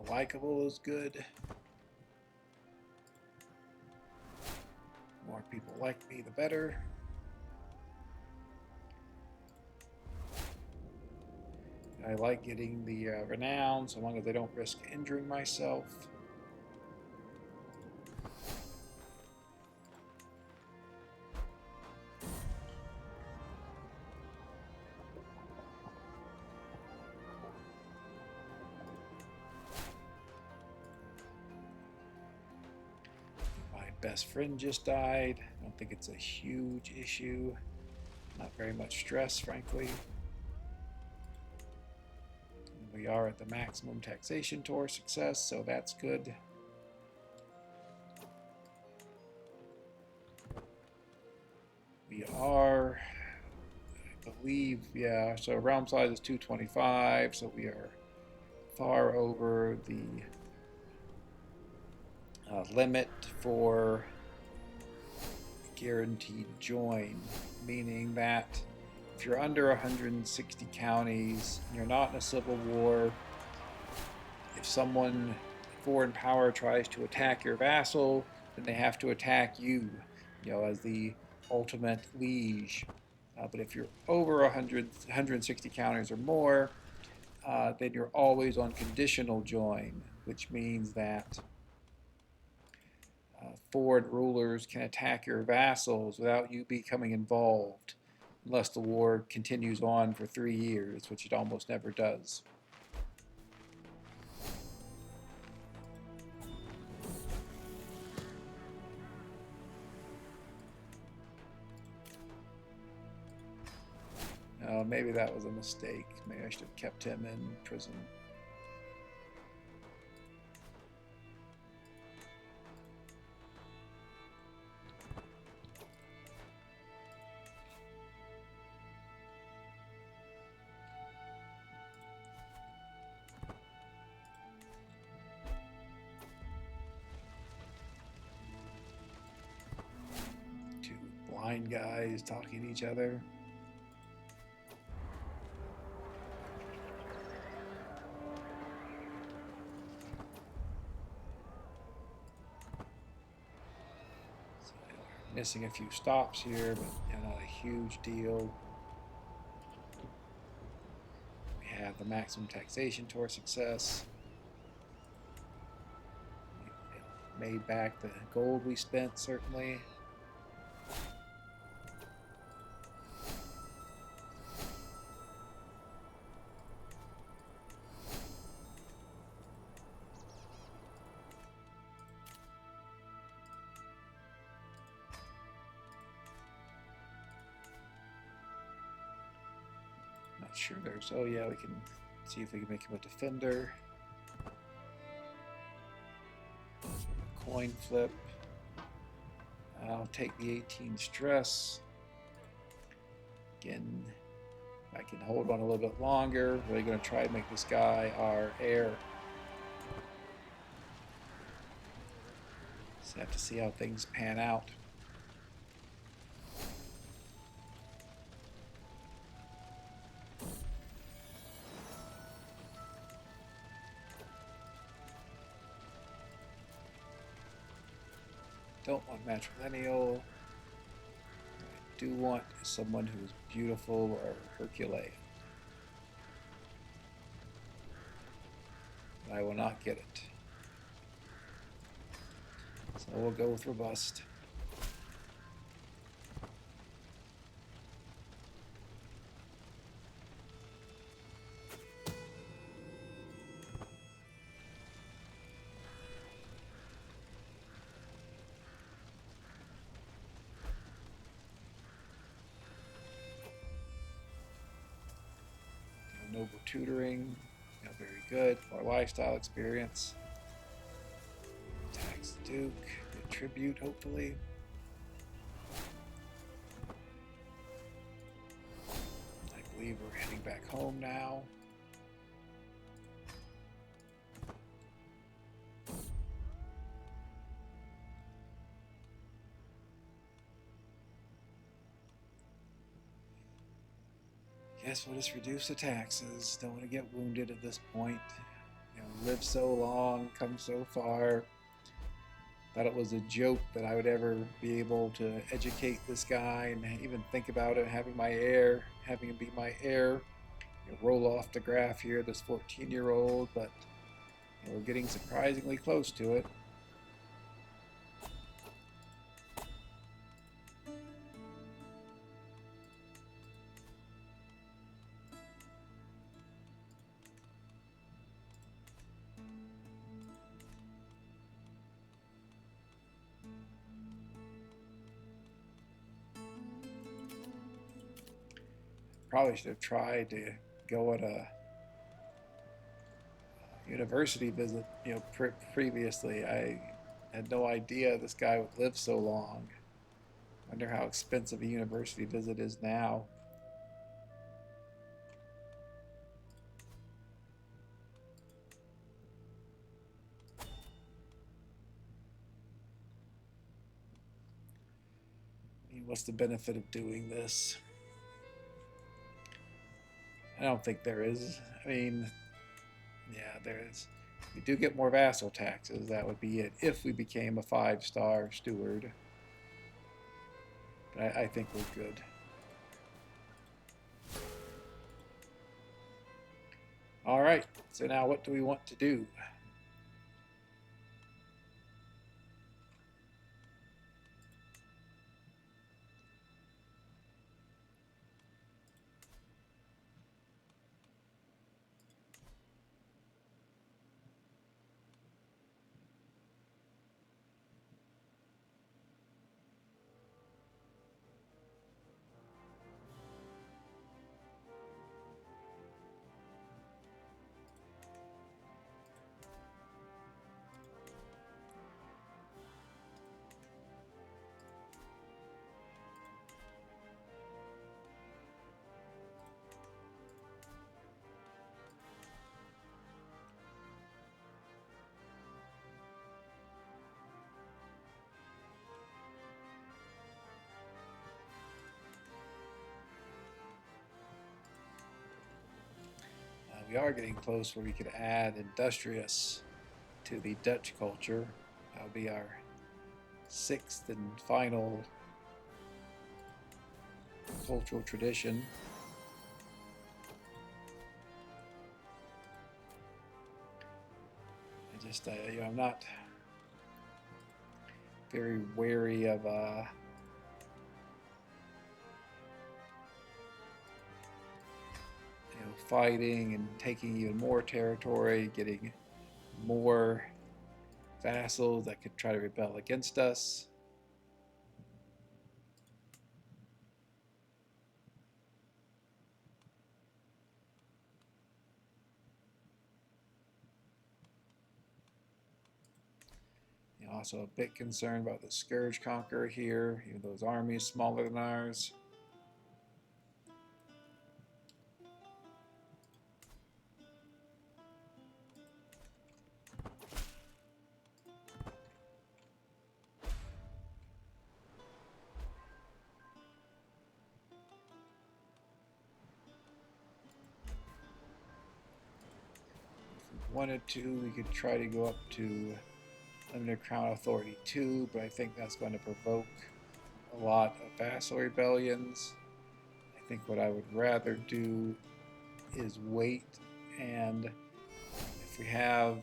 Likeable is good. More people like me, the better. I like getting the renown, so long as I don't risk injuring myself. Best friend just died. I don't think it's a huge issue. Not very much stress, frankly. We are at the maximum taxation tour success, so that's good. We are, I believe, yeah, so realm size is 225, so we are far over the limit for guaranteed join, meaning that if you're under 160 counties, you're not in a civil war, if someone, foreign power, tries to attack your vassal, then they have to attack you, as the ultimate liege. But if you're over 160 counties or more, then you're always on conditional join, which means that foreign rulers can attack your vassals without you becoming involved, unless the war continues on for 3 years, which it almost never does. Maybe that was a mistake. Maybe I should have kept him in prison. Two blind guys talking to each other. Missing a few stops here, but not a huge deal. We have the maximum taxation tour success. We made back the gold we spent, certainly. Not sure there's, oh yeah, we can see if we can make him a defender. Coin flip. I'll take the 18 stress. Again, I can hold on a little bit longer. We're going to try to make this guy our heir. Just have to see how things pan out. Don't want matrilineal. I do want someone who's beautiful or Herculean. I will not get it. So we'll go with robust. Noble tutoring, very good. More lifestyle experience. Tax Duke, good tribute, hopefully. I believe we're heading back home now. Guess we'll just reduce the taxes. Don't want to get wounded at this point. Live so long, come so far. Thought it was a joke that I would ever be able to educate this guy and even think about it, having him be my heir. Roll off the graph here, this 14-year-old, but we're getting surprisingly close to it. Probably should have tried to go on a university visit, previously. I had no idea this guy would live so long. Wonder how expensive a university visit is now. What's the benefit of doing this? I don't think there is. Yeah, there is. We do get more vassal taxes. That would be it if we became a 5-star steward. But I think we're good. All right. So now what do we want to do? We are getting close where we could add industrious to the Dutch culture. That would be our 6th and final cultural tradition. I just, I'm not very wary of fighting and taking even more territory, getting more vassals that could try to rebel against us. Also a bit concerned about the Scourge Conqueror here, even though his army is smaller than ours. wanted to, we could try to go up to limited crown authority 2, but I think that's going to provoke a lot of vassal rebellions. I think what I would rather do is wait, and if we have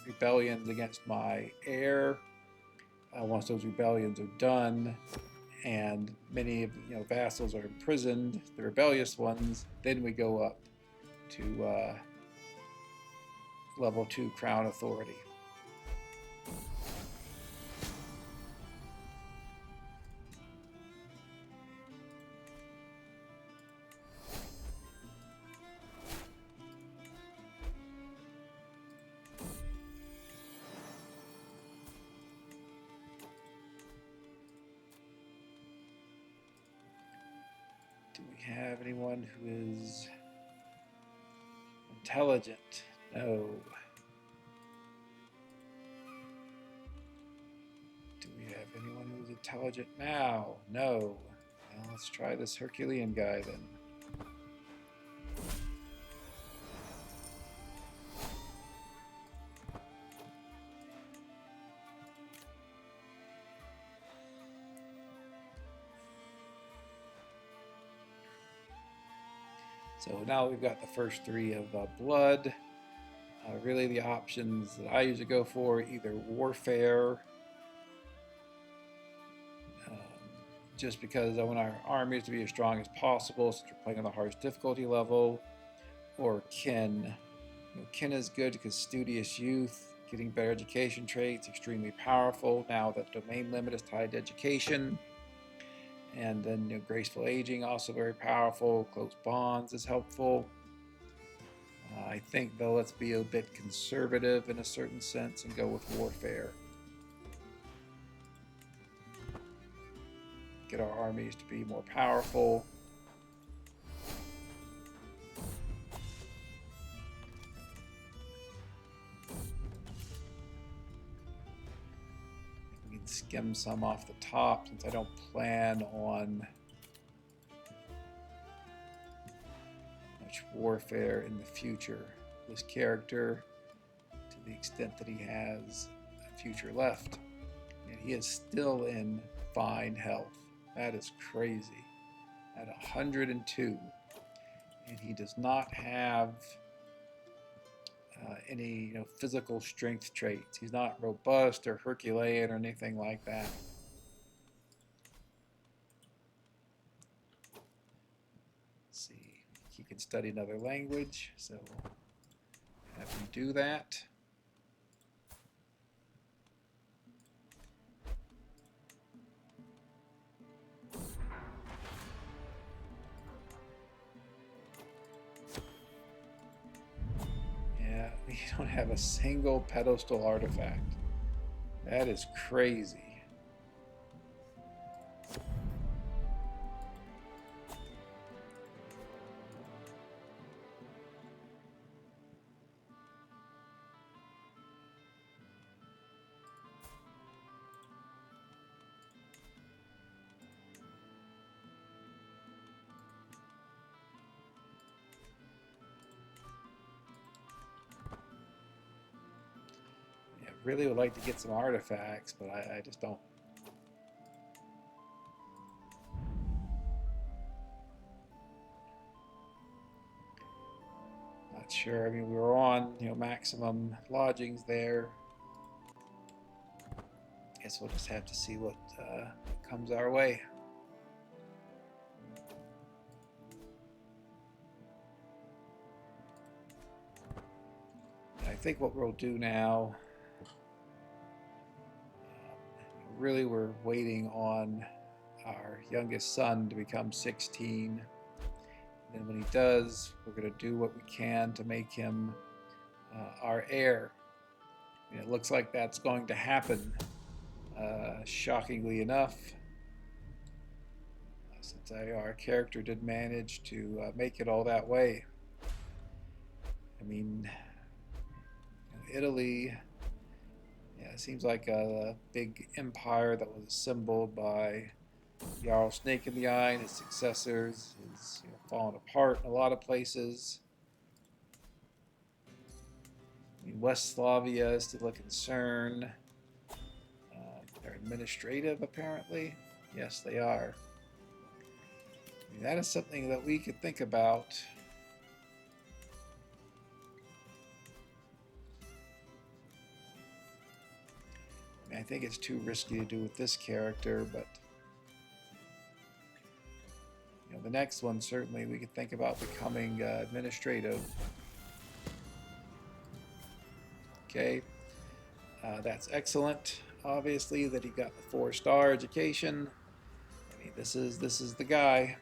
rebellions against my heir, once those rebellions are done and many of vassals are imprisoned, the rebellious ones, then we go up to level 2 crown authority. Do we have anyone who is intelligent? No. Do we have anyone who's intelligent now? No. Well, let's try this Herculean guy then. So now we've got the first 3 of blood. Really the options that I usually go for, either warfare, just because I want our armies to be as strong as possible since we're playing on the hardest difficulty level, or kin. Kin is good because studious youth, getting better education traits, extremely powerful now that domain limit is tied to education. And then graceful aging, also very powerful. Close bonds is helpful. I think though, let's be a bit conservative in a certain sense and go with warfare. Get our armies to be more powerful. We can skim some off the top since I don't plan on much warfare in the future. This character, to the extent that he has a future left, and he is still in fine health. That is crazy. At 102, and he does not have any physical strength traits. He's not robust or Herculean or anything like that. Let's see, he can study another language, so we'll have him do that. We don't have a single pedestal artifact. That is crazy. Really would like to get some artifacts, but I just don't. Not sure. I mean, we were on maximum lodgings there. Guess we'll just have to see what comes our way. I think what we'll do now. Really, we're waiting on our youngest son to become 16. And then when he does, we're going to do what we can to make him our heir. And it looks like that's going to happen, shockingly enough, since our character did manage to make it all that way. I mean, Italy. Yeah, it seems like a big empire that was assembled by Jarl Snake in the Eye and his successors is fallen apart in a lot of places. I mean, West Slavia is still a concern. They're administrative, apparently. Yes, they are. I mean, that is something that we could think about. I mean, I think it's too risky to do with this character, but you know, the next one certainly we could think about becoming administrative. Okay, that's excellent. Obviously, that he got the 4-star education. I mean, this is the guy.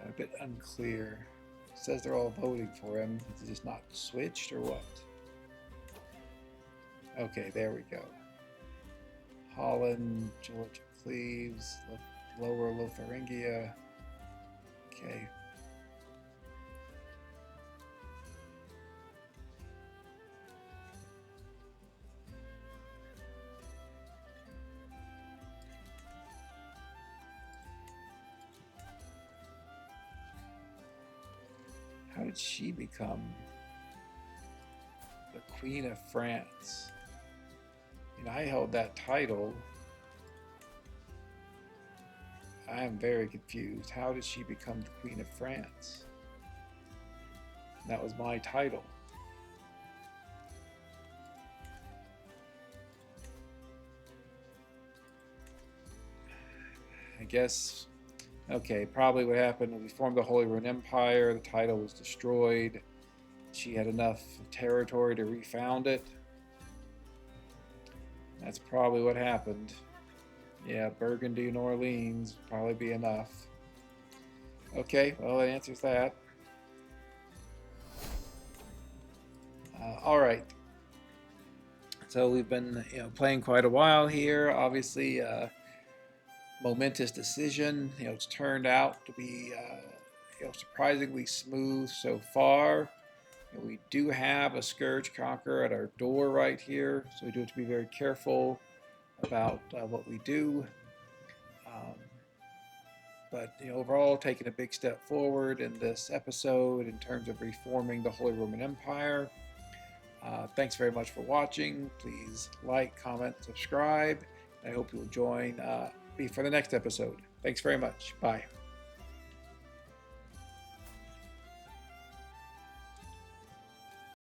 A bit unclear. It says they're all voting for him. Is it just not switched or what? Okay, there we go. Holland, Georgia Cleves, Lower Lotharingia. Okay. How did she become the Queen of France? You know, I held that title. I am very confused. How did she become the Queen of France? And that was my title. I guess, okay, probably what happened when we formed the Holy Roman Empire, the title was destroyed. She had enough territory to refound it. That's probably what happened. Yeah, Burgundy and Orleans would probably be enough. Okay, well, that answers that. All right. So we've been, playing quite a while here. Obviously, momentous decision. It's turned out to be, surprisingly smooth so far. And we do have a Scourge Conqueror at our door right here, so we do have to be very careful about what we do. But overall, taking a big step forward in this episode in terms of reforming the Holy Roman Empire. Thanks very much for watching. Please like, comment, subscribe. I hope you'll join me for the next episode. Thanks very much. Bye.